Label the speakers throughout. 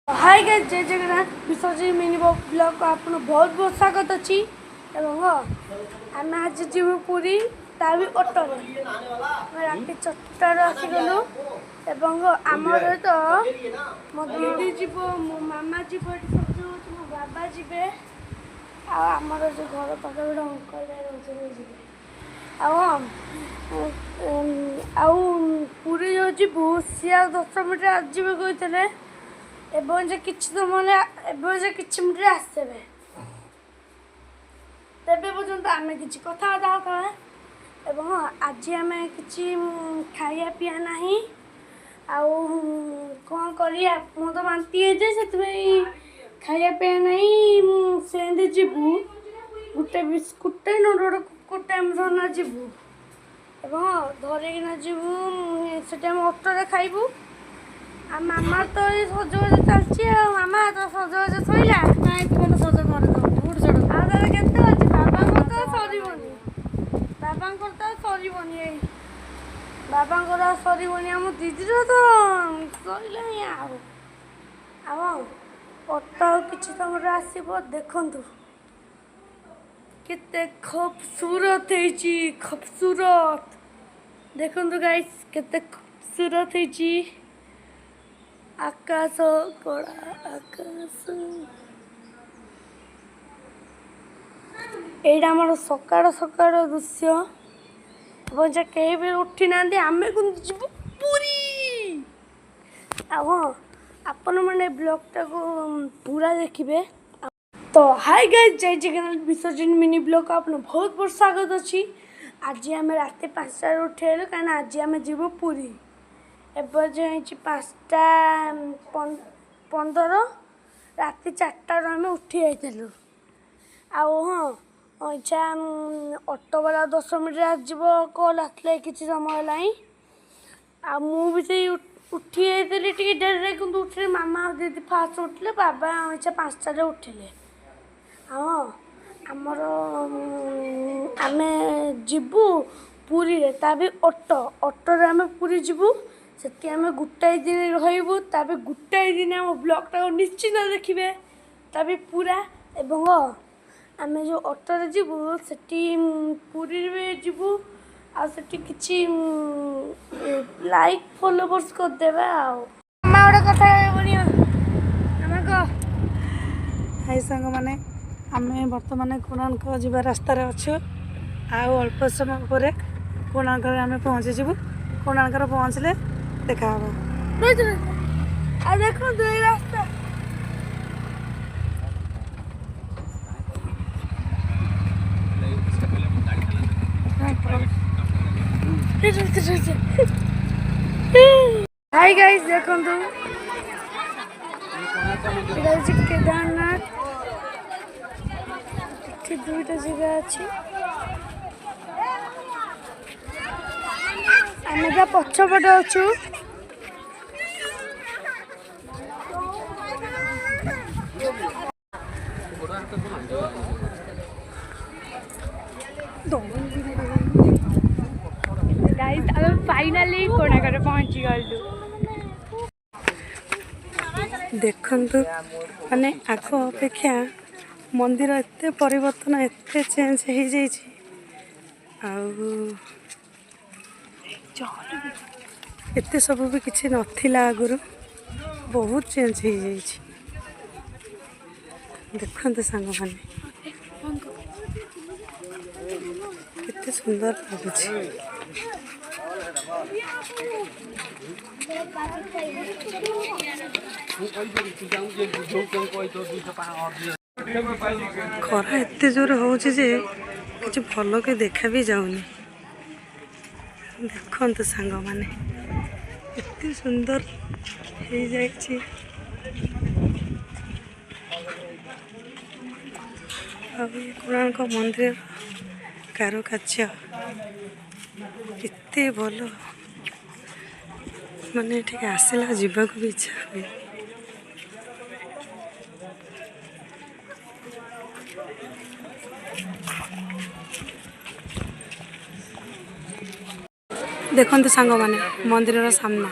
Speaker 1: Hi guys, जय जगन्नाथ विसर्जन mini blog को आप बहुत बहुत स्वागत अच्छी आम आज जीव पूरी भी ऑटो रात 4टार आसीगलु आमर तो मो दीदी जीव मो मामा जीव सब मो बाबा जीवे आमर जो घर पाखे गोटे अंकल रोजे पूरी जो जीवु सी 10 मिनट आसवे कहते एवं जे किछि समय एवं जे किछि मिनट आसबे तेबे पर्यंत आमे किछि कथा होता एवं आज आमे किछि खाया पिया नाही आउ कौन करिया मो तो बांती है जे से खाया पिया नहीं सेंदे जीवु गुटे बिस्कुट नोट कुकुटे आम धरना जीवु एवं धरिकिना जीवु से ऑटो खाइबू आ मामा तो सजबाज चलती मामा तो सजबाज सैला ना तुम सज कर बुट चढ़ आगे केते अच्छे बाबा तो सरबनी बाबा तो सरबनी बाबा सरबनी आम दीदी तो सैला ऑटो किसी समय आसो देखु केते खूबसूरत है खूबसूरत देखु गाइस केते खूबसूरत है आकाश कड़ा आकाश एटा आम सकाळ सकाळ दृश्य एवं कहीं भी उठी ना आम पूरी आपण मैंने ब्लॉगटा को पूरा देखिए। तो हाय गाइस, जय जगन्नाथ विसर्जन मिनी ब्लॉग आप बहुत बहुत स्वागत अच्छी। आज आम रात 5टार उठेलु कहीं आज आम जीव पूरी एवं जो 5:15 रात 4टार आम उठी जाइलु अच्छा ऑटो वाला 10 मिनट आसब कल आसले कि समय है मुझे उठी जाइली टे डेरे कि उठे मामा दीदी फास्ट उठिले बाबा अच्छा 5टार उठिले आमर आम जीवु पूरी भी ऑटो आम पूरी जीवु से आम गोटाए दिन रही गोटाए दिन आम ब्लॉगटा निश्चिंत देखिए तभी पूरा एवं आम जो ऑटो जीवु से पूरी जीवु आसी लाइक फॉलोवर्स करदे गोटे कथा
Speaker 2: हाय सांग मैंने आम बर्तमान कोणार्क जीवा रास्तार अच्छु अल्प समय पर कोणार्क आम पहुँचीजु कोणार्क पहुँचले देखा
Speaker 1: देखो रास्ता हाय गाइस देखो केदारनाथ दुईटा जगह अच्छी आम क्या पछपटे अच्छु फाइनाली कोणार्क पहुँची गलु
Speaker 2: देखंतु माने आग अपेक्षा मंदिर एते परिवर्तन एते चेंज हो जाइए एते सब भी किसी नथिला आगुरु बहुत चेंज हो जाइए देखंतु सांग माने केते सुंदर लगुच खरा एते जोर होउछि जे किछि भलो के देखा भी जाउनी देखंतु सांग माने एते सुंदर हे जाइछि कोणार्क मंदिर कारुकार्य एते भलो माने ठीक आसला जीवाक भी इच्छा हुए देखंतु सांग माने मंदिर सामना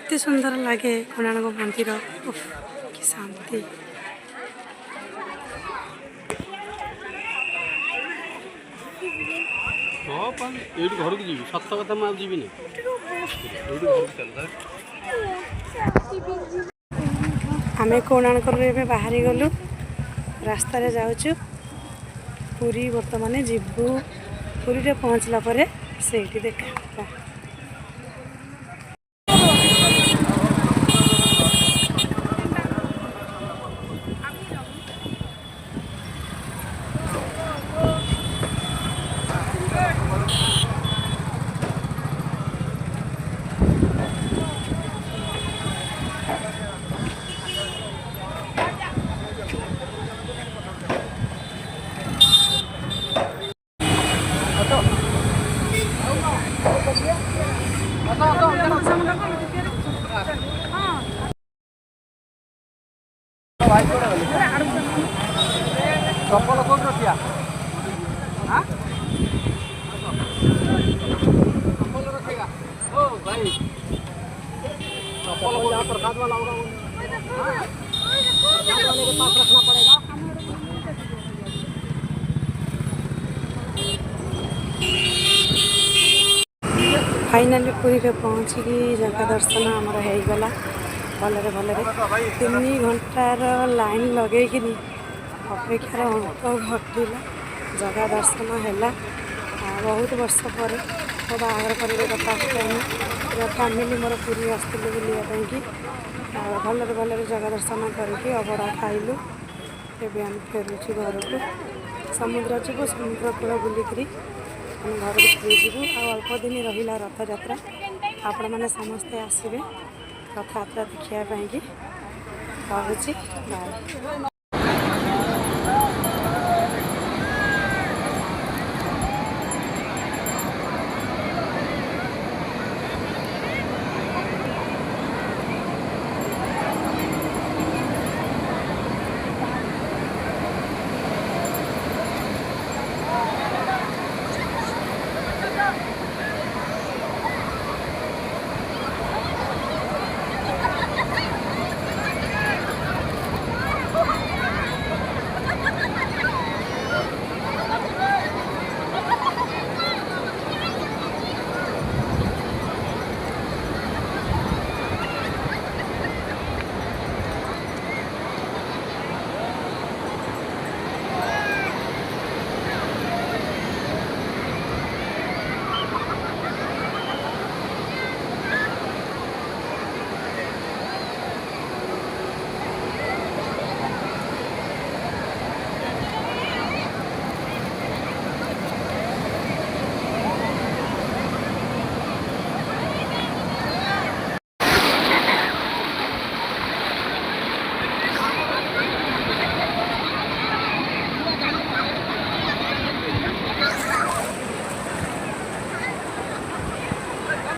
Speaker 2: କେତେ ସୁନ୍ଦର ଲାଗେ କୋଣାର୍କ ମନ୍ଦିର। ଉଫ୍, କି ଶାନ୍ତି।
Speaker 3: ହଁ ଏଇଠି ଘରକୁ ଯିବି, ସତ କଥା ମୁଁ ଆଉ ଯିବିନି। ଏଇଠି ଘରକୁ ଚାଲ।
Speaker 2: ଆମେ କୋଣାର୍କରୁ ଏବେ ବାହାରି ଗଲୁ, ରାସ୍ତାରେ ଯାଉଛୁ ପୁରୀ। ବର୍ତ୍ତମାନ ଯିବୁ, ପୁରୀରେ ପହଞ୍ଚିଲା ପରେ ସେଇଠି ଦେଖା ହେବା।
Speaker 3: ଚପଲ କୋଉଠି ରଖିଆ? चप्पल रखेगा ओ भाई, चप्पल को यहाँ प्रसाद वाला होगा, प्रसाद वाले के पास रखना पड़ेगा।
Speaker 2: फाइनाली पुरी रे पहुँचिकी जगह दर्शन आमर होगला भलरे भलरे। 3 घंटार लाइन लगेकि अपेक्षार अंत घटिला, जगह दर्शन है। बहुत वर्ष पर मो बाहर पर फर्स्ट टाइम फैमिली मोर पुरी आसलु बुलापाई भलरे भलरे जगह दर्शन करके अबड़ा खाइलु। एबे हम फेरुचु घर को, समुद्र जीवु, समुद्र कूल बुलिकी हम घर को फेरी जीवु। अल्प दिन रहा रथ यात्रा, आपण मैंने समस्ते आसबे रथ यात्रा देखा। कहूँ बाय।